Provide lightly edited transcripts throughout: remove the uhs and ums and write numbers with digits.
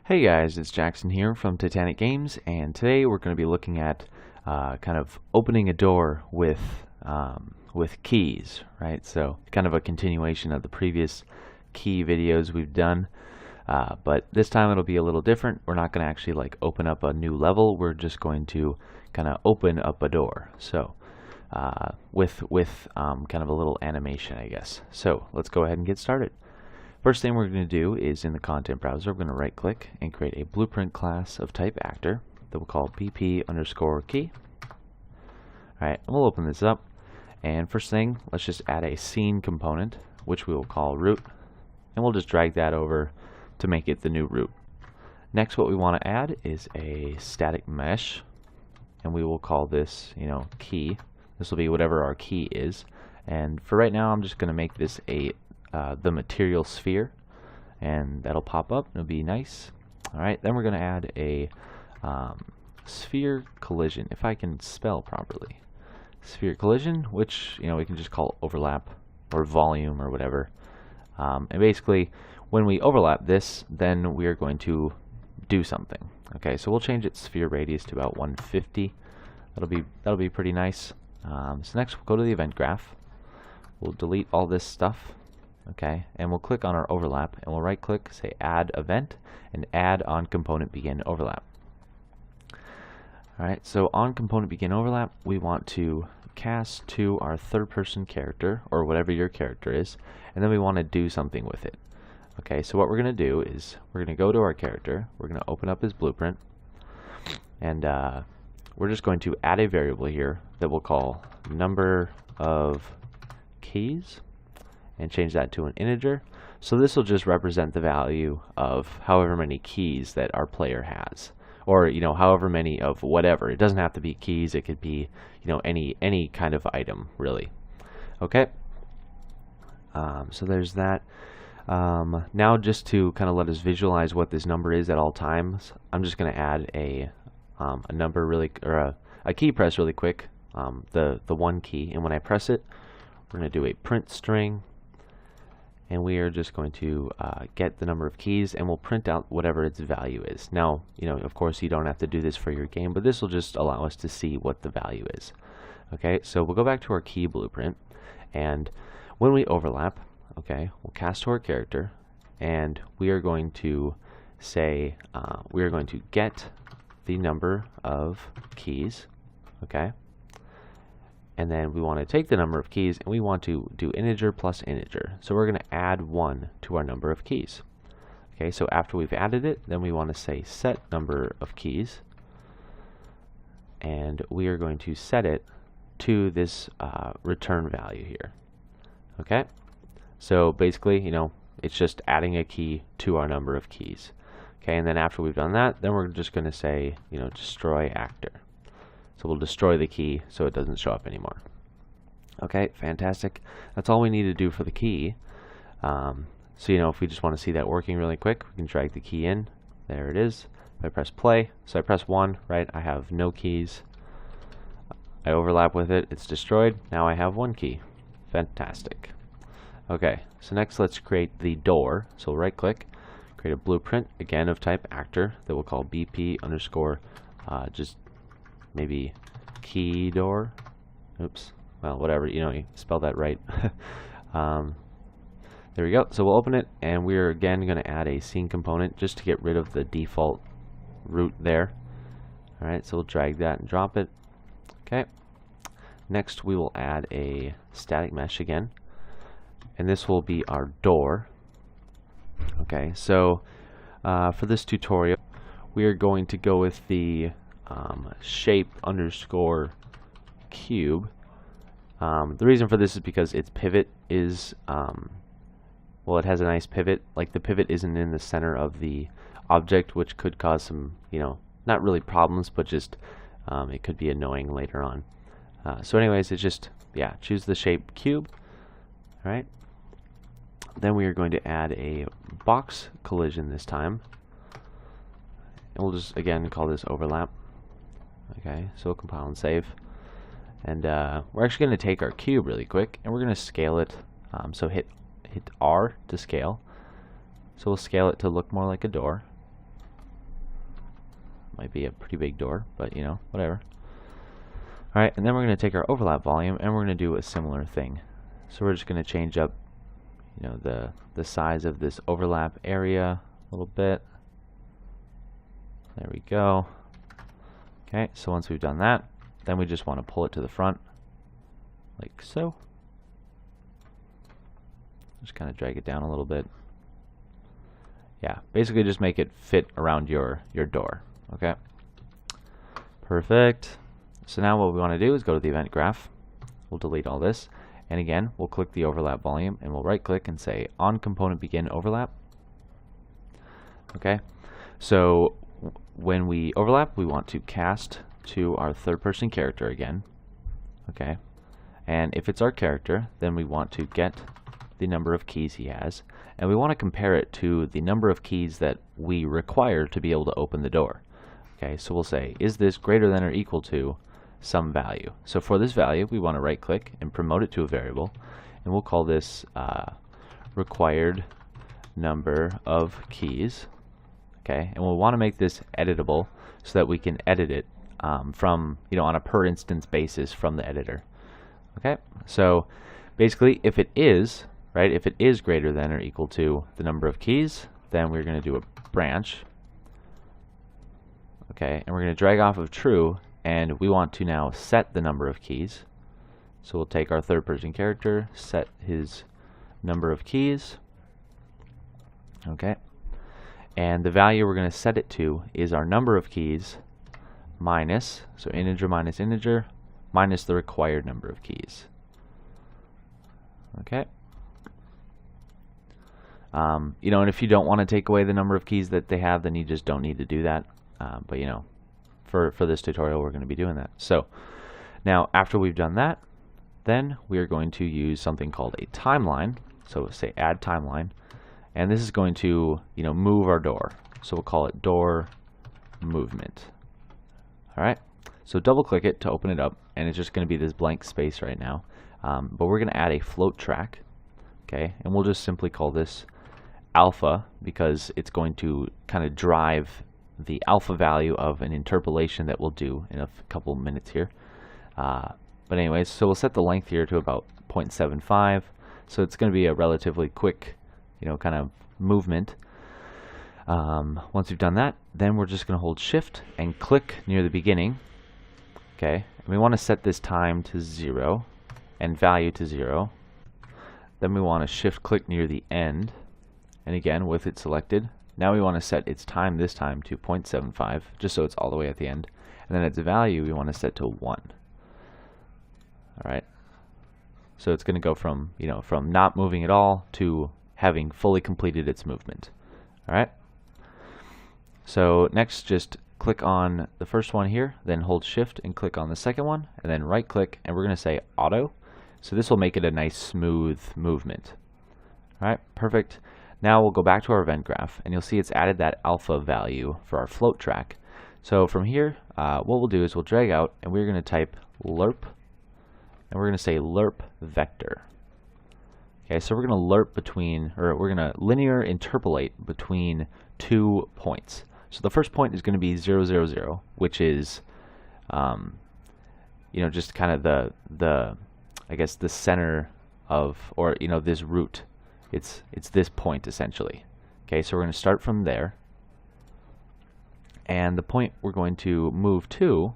Hey guys, it's Jackson here from Titanic Games, and today we're going to be looking at kind of opening a door with keys, right? So kind of a continuation of the previous key videos we've done, but this time it'll be a little different. We're not going to actually like open up a new level. We're just going to kind of open up a door. So with kind of a little animation, I guess. So let's go ahead and get started. First thing we're going to do is in the content browser, we're going to right click and create a blueprint class of type actor that we'll call BP underscore key. Alright, and we'll open this up. And first thing, let's just add a scene component, which we will call root. And we'll just drag that over to make it the new root. Next, what we want to add is a static mesh. And we will call this, key. This will be whatever our key is. And for right now, I'm just going to make this the material sphere, and that'll pop up. It'll be nice. Alright, then we're going to add a sphere collision, if I can spell properly. Sphere collision, which we can just call overlap or volume or whatever. And basically, when we overlap this, then we are going to do something. Okay, so we'll change its sphere radius to about 150. That'll be pretty nice. So next, we'll go to the event graph. We'll delete all this stuff. Okay, and we'll click on our overlap, and we'll right click, say add event, and add on component begin overlap. Alright, so on component begin overlap, we want to cast to our third person character, or whatever your character is, and then we want to do something with it. Okay, so what we're going to do is, we're going to go to our character, we're going to open up his blueprint, and we're just going to add a variable here that we'll call number of keys, and change that to an integer. So this will just represent the value of however many keys that our player has, or however many of whatever. It doesn't have to be keys, it could be any kind of item, really. Okay, so there's that. Now, just to kind of let us visualize what this number is at all times, I'm just going to add a number a key press really quick, the one key, and when I press it, we're going to do a print string. And we are just going to get the number of keys, and we'll print out whatever its value is. Now, of course, you don't have to do this for your game, but this will just allow us to see what the value is. Okay, so we'll go back to our key blueprint, and when we overlap, okay, we'll cast to our character, and we are going to say we are going to get the number of keys. Okay. And then we want to take the number of keys, and we want to do integer plus integer. So we're going to add 1 to our number of keys. Okay, so after we've added it, then we want to say set number of keys, and we are going to set it to this return value here. Okay, so basically, it's just adding a key to our number of keys. Okay, and then after we've done that, then we're just going to say, destroy actor. So we'll destroy the key so it doesn't show up anymore. Okay, fantastic. That's all we need to do for the key. So if we just want to see that working really quick, we can drag the key in. There it is. If I press play, so I press 1, right? I have no keys. I overlap with it, it's destroyed. Now I have 1 key. Fantastic. Okay, so next let's create the door. So we'll right click, create a blueprint, again of type actor, that we'll call BP underscore just maybe key door. Oops. Well, whatever, you spell that right. There we go. So we'll open it, and we're again going to add a scene component just to get rid of the default root there. Alright, so we'll drag that and drop it. Okay. Next, we will add a static mesh again, and this will be our door. Okay, so for this tutorial, we are going to go with the shape underscore cube. The reason for this is because its pivot is well, it has a nice pivot. Like, the pivot isn't in the center of the object, which could cause some not really problems, but just it could be annoying later on. So anyways, it's just choose the shape cube. Alright, then we are going to add a box collision this time, and we'll just again call this overlap. Okay, so we'll compile and save. And we're actually going to take our cube really quick, and we're going to scale it. So hit R to scale. So we'll scale it to look more like a door. Might be a pretty big door, but you know, whatever. Alright, and then we're going to take our overlap volume and we're going to do a similar thing. So we're just going to change up, you know, the size of this overlap area a little bit. There we go. Okay, so once we've done that, then we just want to pull it to the front, like so. Just kind of drag it down a little bit. Yeah, basically just make it fit around your door. Okay, perfect. So now what we want to do is go to the event graph. We'll delete all this, and again we'll click the overlap volume and we'll right click and say on component begin overlap. Okay, so when we overlap, we want to cast to our third person character again. Okay, and if it's our character, then we want to get the number of keys he has, and we want to compare it to the number of keys that we require to be able to open the door. Okay, so we'll say, is this greater than or equal to some value? So for this value, we want to right click and promote it to a variable, and we'll call this required number of keys. Okay, and we'll want to make this editable so that we can edit it from, you know, on a per instance basis from the editor. Okay, so basically if it is, right, if it is greater than or equal to the number of keys, then we're going to do a branch. Okay, and we're going to drag off of true, and we want to now set the number of keys. So we'll take our third person character, set his number of keys. Okay, and the value we're going to set it to is our number of keys minus, so integer minus the required number of keys. Okay. You know, and if you don't want to take away the number of keys that they have, then you just don't need to do that. But you know, for this tutorial, we're going to be doing that. So now, after we've done that, then we are going to use something called a timeline. So say add timeline, and this is going to, you know, move our door. So we'll call it door movement. All right. So double click it to open it up, and it's just going to be this blank space right now. But we're going to add a float track. Okay, and we'll just simply call this alpha because it's going to kind of drive the alpha value of an interpolation that we'll do in a couple minutes here. But anyways, so we'll set the length here to about 0.75. So it's going to be a relatively quick, you know, kind of movement. Once we've done that, then we're just going to hold shift and click near the beginning. Okay, and we want to set this time to 0 and value to 0. Then we want to shift click near the end, and again with it selected. Now we want to set its time this time to 0.75, just so it's all the way at the end, and then its value we want to set to 1. Alright, so it's going to go from, you know, from not moving at all to having fully completed its movement. Alright, so next just click on the first one here, then hold shift and click on the second one, and then right click, and we're going to say auto. So this will make it a nice smooth movement. Alright, perfect. Now we'll go back to our event graph, and you'll see it's added that alpha value for our float track. So from here, what we'll do is we'll drag out, and we're going to type lerp, and we're going to say lerp vector. Okay, so we're going to lerp between, or we're going to linear interpolate between 2 points. So the first point is going to be 0, 0, 0, which is, you know, just kind of the I guess the center of, or you know, this root. It's this point essentially. Okay, so we're going to start from there, and the point we're going to move to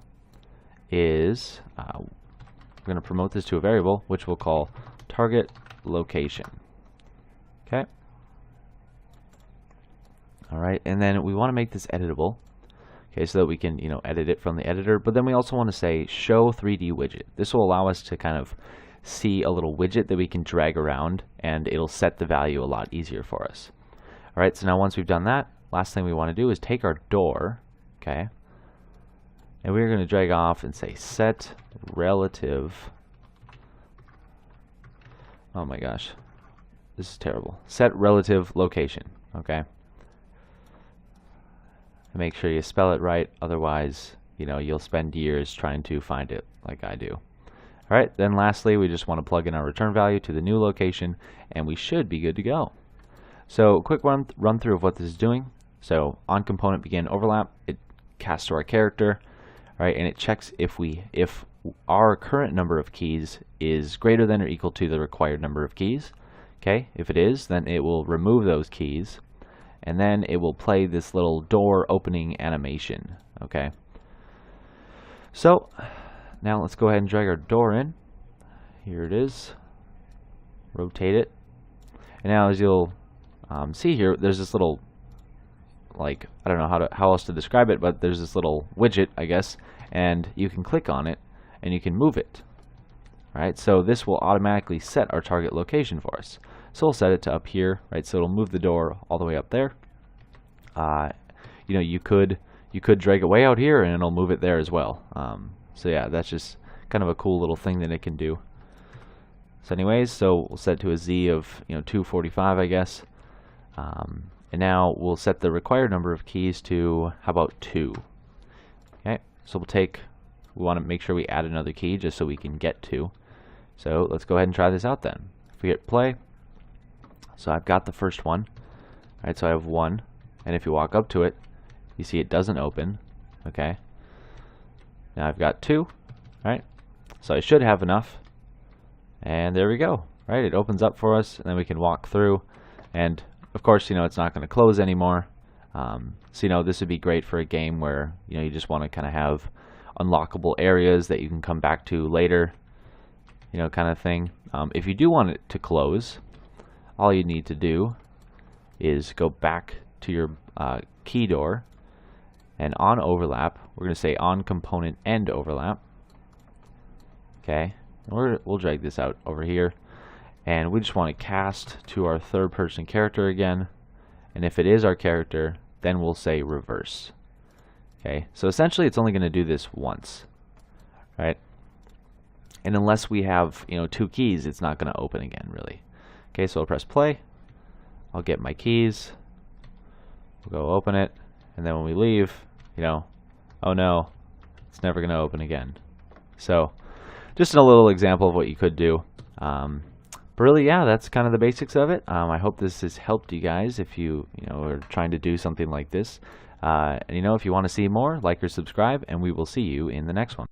is we're going to promote this to a variable which we'll call target location. Okay. All right, and then we want to make this editable. Okay, so that we can, you know, edit it from the editor, but then we also want to say show 3D widget. This will allow us to kind of see a little widget that we can drag around, and it'll set the value a lot easier for us. All right, so now once we've done that, last thing we want to do is take our door, okay, and we're going to drag off and say set relative, oh my gosh, this is terrible, set relative location, okay. Make sure you spell it right, otherwise, you know, you'll spend years trying to find it like I do. Alright, then lastly, we just want to plug in our return value to the new location, and we should be good to go. So, quick run through of what this is doing. So, on component begin overlap, it cast to our character, right? And it checks if our current number of keys is greater than or equal to the required number of keys. Okay, if it is, then it will remove those keys, and then it will play this little door opening animation. Okay, so now let's go ahead and drag our door in. Here it is. Rotate it, and now as you'll see here, there's this little, like, I don't know how else to describe it, but there's this little widget, I guess, and you can click on it and you can move it. Right, so this will automatically set our target location for us. So we'll set it to up here, right? So it'll move the door all the way up there. You know, you could drag it way out here and it'll move it there as well. So yeah, that's just kind of a cool little thing that it can do. So anyways, so we'll set it to a Z of 245, I guess. And now we'll set the required number of keys to, how about 2? Okay, so we want to make sure we add another key just so we can get 2. So let's go ahead and try this out then. If we hit play, so I've got the first one. Alright, so I have 1, and if you walk up to it, you see it doesn't open. Okay, now I've got 2, right? So I should have enough. And there we go, right? It opens up for us, and then we can walk through. And of course, it's not going to close anymore. So this would be great for a game where you just want to kind of have unlockable areas that you can come back to later, kind of thing. If you do want it to close, all you need to do is go back to your key door, and on overlap, we're going to say on component end overlap. Okay. We'll drag this out over here, and we just want to cast to our third person character again, and if it is our character, then we'll say reverse. Okay, so essentially it's only going to do this once, right? And unless we have 2 keys, it's not going to open again, really. Okay, so I'll press play, I'll get my keys, we'll go open it, and then when we leave, oh no, it's never going to open again. So just a little example of what you could do. But really, yeah, that's kind of the basics of it. I hope this has helped you guys if you are trying to do something like this. And if you want to see more, like or subscribe, and we will see you in the next one.